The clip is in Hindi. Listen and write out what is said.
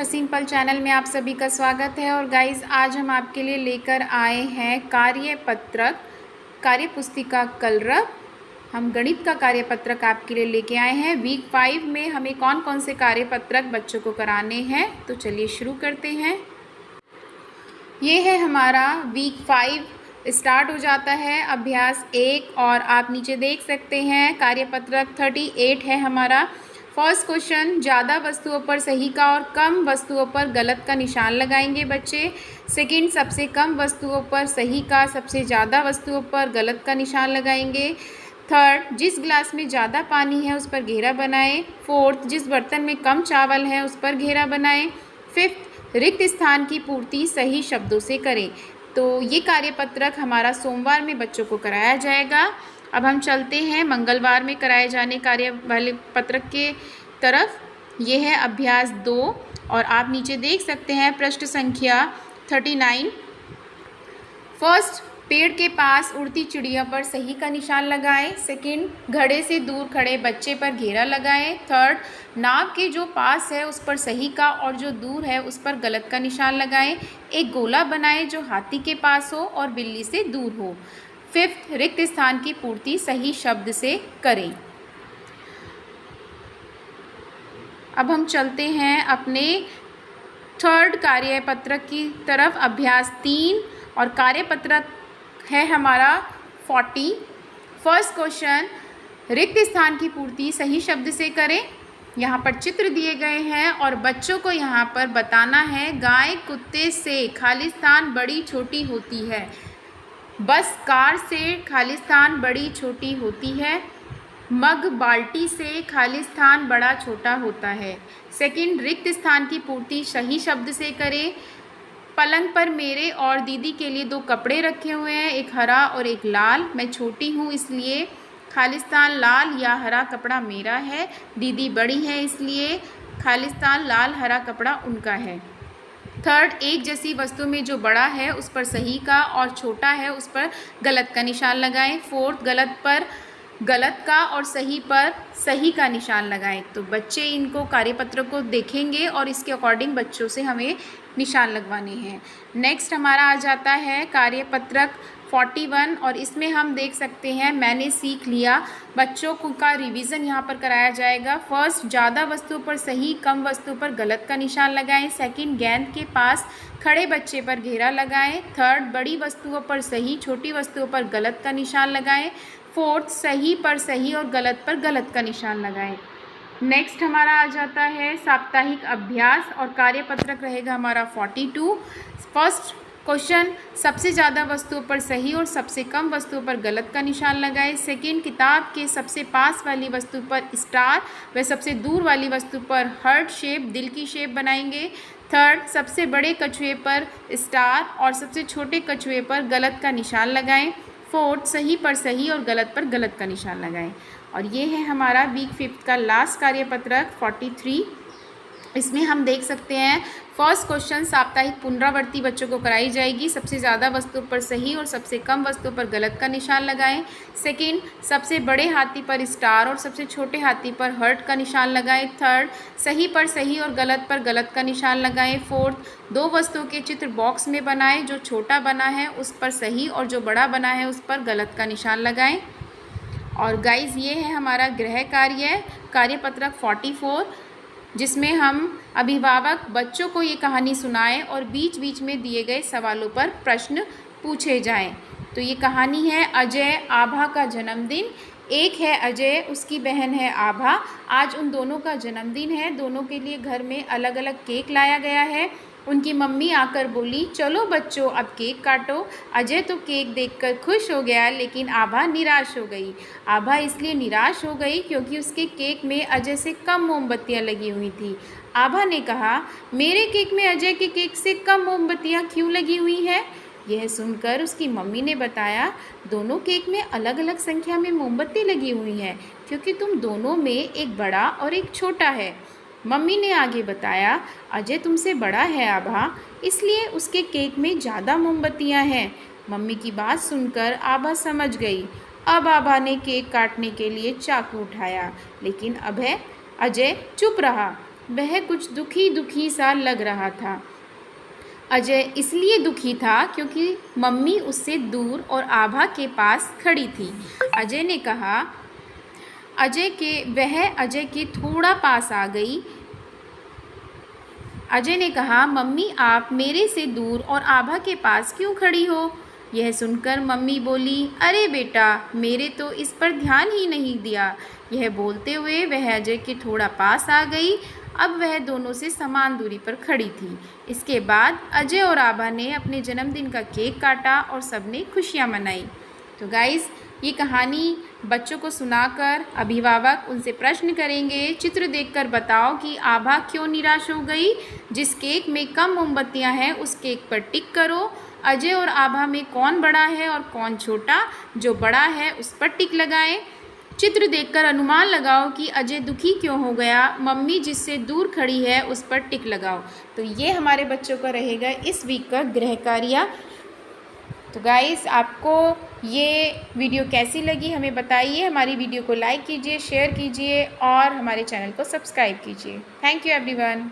हसीन पल चैनल में आप सभी का स्वागत है। और गाइज़, आज हम आपके लिए लेकर आए हैं कार्यपत्रक कार्यपुस्तिका कलरव। हम गणित का कार्यपत्रक आपके लिए लेके आए हैं। वीक 5 में हमें कौन कौन से कार्यपत्रक बच्चों को कराने हैं, तो चलिए शुरू करते हैं। ये है हमारा वीक 5 स्टार्ट हो जाता है, अभ्यास 1। और आप नीचे देख सकते हैं कार्यपत्रक 38 है हमारा। फर्स्ट क्वेश्चन, ज़्यादा वस्तुओं पर सही का और कम वस्तुओं पर गलत का निशान लगाएंगे बच्चे। सेकंड, सबसे कम वस्तुओं पर सही का, सबसे ज़्यादा वस्तुओं पर गलत का निशान लगाएंगे। थर्ड, जिस गिलास में ज़्यादा पानी है उस पर घेरा बनाएं। फोर्थ, जिस बर्तन में कम चावल है उस पर घेरा बनाएं। फिफ्थ, रिक्त स्थान की पूर्ति सही शब्दों से करें। तो ये कार्यपत्रक हमारा सोमवार में बच्चों को कराया जाएगा। अब हम चलते हैं मंगलवार में कराए जाने कार्य वाले पत्रक के तरफ। ये है अभ्यास 2 और आप नीचे देख सकते हैं पृष्ठ संख्या 39। फर्स्ट, पेड़ के पास उड़ती चिड़िया पर सही का निशान लगाएं। सेकंड, घड़े से दूर खड़े बच्चे पर घेरा लगाएं। थर्ड, नाव के जो पास है उस पर सही का और जो दूर है उस पर गलत का निशान लगाएं। एक गोला बनाएं जो हाथी के पास हो और बिल्ली से दूर हो। फिफ्थ, रिक्त स्थान की पूर्ति सही शब्द से करें। अब हम चलते हैं अपने थर्ड कार्यपत्रक की तरफ, अभ्यास 3। और कार्यपत्रक है हमारा 40। फर्स्ट क्वेश्चन, रिक्त स्थान की पूर्ति सही शब्द से करें। यहाँ पर चित्र दिए गए हैं और बच्चों को यहाँ पर बताना है, गाय कुत्ते से खालिस्तान बड़ी छोटी होती है। बस कार से खालिस्तान बड़ी छोटी होती है। मग बाल्टी से खालिस्तान बड़ा छोटा होता है। सेकंड, रिक्त स्थान की पूर्ति सही शब्द से करें। पलंग पर मेरे और दीदी के लिए 2 कपड़े रखे हुए हैं, एक हरा और एक लाल। मैं छोटी हूँ इसलिए खालिस्तान लाल या हरा कपड़ा मेरा है। दीदी बड़ी है इसलिए खालिस्तान लाल हरा कपड़ा उनका है। थर्ड, एक जैसी वस्तु में जो बड़ा है उस पर सही का और छोटा है उस पर गलत का निशान लगाएं। फोर्थ, गलत पर गलत का और सही पर सही का निशान लगाएं। तो बच्चे इनको कार्यपत्र को देखेंगे और इसके अकॉर्डिंग बच्चों से हमें निशान लगवाने हैं। नेक्स्ट हमारा आ जाता है कार्यपत्रक 41 और इसमें हम देख सकते हैं मैंने सीख लिया। बच्चों को का रिवीजन यहाँ पर कराया जाएगा। फर्स्ट, ज़्यादा वस्तुओं पर सही, कम वस्तुओं पर गलत का निशान लगाएं। सेकंड, गेंद के पास खड़े बच्चे पर घेरा लगाएं। थर्ड, बड़ी वस्तुओं पर सही, छोटी वस्तुओं पर गलत का निशान लगाएं। फोर्थ, सही पर सही और गलत पर गलत का निशान लगाएं। नेक्स्ट हमारा आ जाता है साप्ताहिक अभ्यास और कार्यपत्रक रहेगा हमारा 42। फर्स्ट क्वेश्चन, सबसे ज़्यादा वस्तुओं पर सही और सबसे कम वस्तुओं पर गलत का निशान लगाएं। सेकंड, किताब के सबसे पास वाली वस्तु पर स्टार व सबसे दूर वाली वस्तु पर हार्ट शेप, दिल की शेप बनाएंगे। थर्ड, सबसे बड़े कछुए पर स्टार और सबसे छोटे कछुए पर गलत का निशान लगाएं। फोर्थ, सही पर सही और गलत पर गलत का निशान लगाएं। और ये है हमारा वीक 5 का लास्ट कार्यपत्रक 43। इसमें हम देख सकते हैं फर्स्ट क्वेश्चन, साप्ताहिक पुनरावृत्ति बच्चों को कराई जाएगी। सबसे ज़्यादा वस्तुओं पर सही और सबसे कम वस्तुओं पर गलत का निशान लगाएं। सेकंड, सबसे बड़े हाथी पर स्टार और सबसे छोटे हाथी पर हार्ट का निशान लगाएं। थर्ड, सही पर सही और गलत पर गलत का निशान लगाएं। फोर्थ, 2 वस्तुओं के चित्र बॉक्स में बनाएं। जो छोटा बना है उस पर सही और जो बड़ा बना है उस पर गलत का निशान लगाएं। और गाइज, ये है हमारा गृह कार्य कार्यपत्रक 44, जिसमें हम अभिभावक बच्चों को ये कहानी सुनाएं और बीच बीच में दिए गए सवालों पर प्रश्न पूछे जाएं। तो ये कहानी है अजय आभा का जन्मदिन। एक है अजय, उसकी बहन है आभा। आज उन दोनों का जन्मदिन है। दोनों के लिए घर में अलग अलग केक लाया गया है। उनकी मम्मी आकर बोली, चलो बच्चों अब केक काटो। अजय तो केक देखकर खुश हो गया, लेकिन आभा निराश हो गई। आभा इसलिए निराश हो गई क्योंकि उसके केक में अजय से कम मोमबत्तियां लगी हुई थी। आभा ने कहा, मेरे केक में अजय के केक से कम मोमबत्तियां क्यों लगी हुई है? यह सुनकर उसकी मम्मी ने बताया, दोनों केक में अलग अलग संख्या में मोमबत्ती लगी हुई है क्योंकि तुम दोनों में एक बड़ा और एक छोटा है। मम्मी ने आगे बताया, अजय तुमसे बड़ा है आभा, इसलिए उसके केक में ज़्यादा मोमबत्तियां हैं। मम्मी की बात सुनकर आभा समझ गई। अब आभा ने केक काटने के लिए चाकू उठाया, लेकिन अजय चुप रहा। वह कुछ दुखी दुखी सा लग रहा था। अजय इसलिए दुखी था क्योंकि मम्मी उससे दूर और आभा के पास खड़ी थी। अजय ने कहा, अजय के थोड़ा पास आ गई। अजय ने कहा, मम्मी आप मेरे से दूर और आभा के पास क्यों खड़ी हो? यह सुनकर मम्मी बोली, अरे बेटा, मेरे तो इस पर ध्यान ही नहीं दिया। यह बोलते हुए वह अजय के थोड़ा पास आ गई। अब वह दोनों से समान दूरी पर खड़ी थी। इसके बाद अजय और आभा ने अपने जन्मदिन का केक काटा और सबने खुशियाँ मनाई। तो गाइस, ये कहानी बच्चों को सुनाकर अभिभावक उनसे प्रश्न करेंगे, चित्र देखकर बताओ कि आभा क्यों निराश हो गई। जिस केक में कम मोमबत्तियां हैं उस केक पर टिक करो। अजय और आभा में कौन बड़ा है और कौन छोटा? जो बड़ा है उस पर टिक लगाएं। चित्र देखकर अनुमान लगाओ कि अजय दुखी क्यों हो गया। मम्मी जिससे दूर खड़ी है उस पर टिक लगाओ। तो ये हमारे बच्चों का रहेगा इस वीक का गृह कार्य। तो गाइस, आपको ये वीडियो कैसी लगी हमें बताइए। हमारी वीडियो को लाइक कीजिए, शेयर कीजिए और हमारे चैनल को सब्सक्राइब कीजिए। Thank you everyone.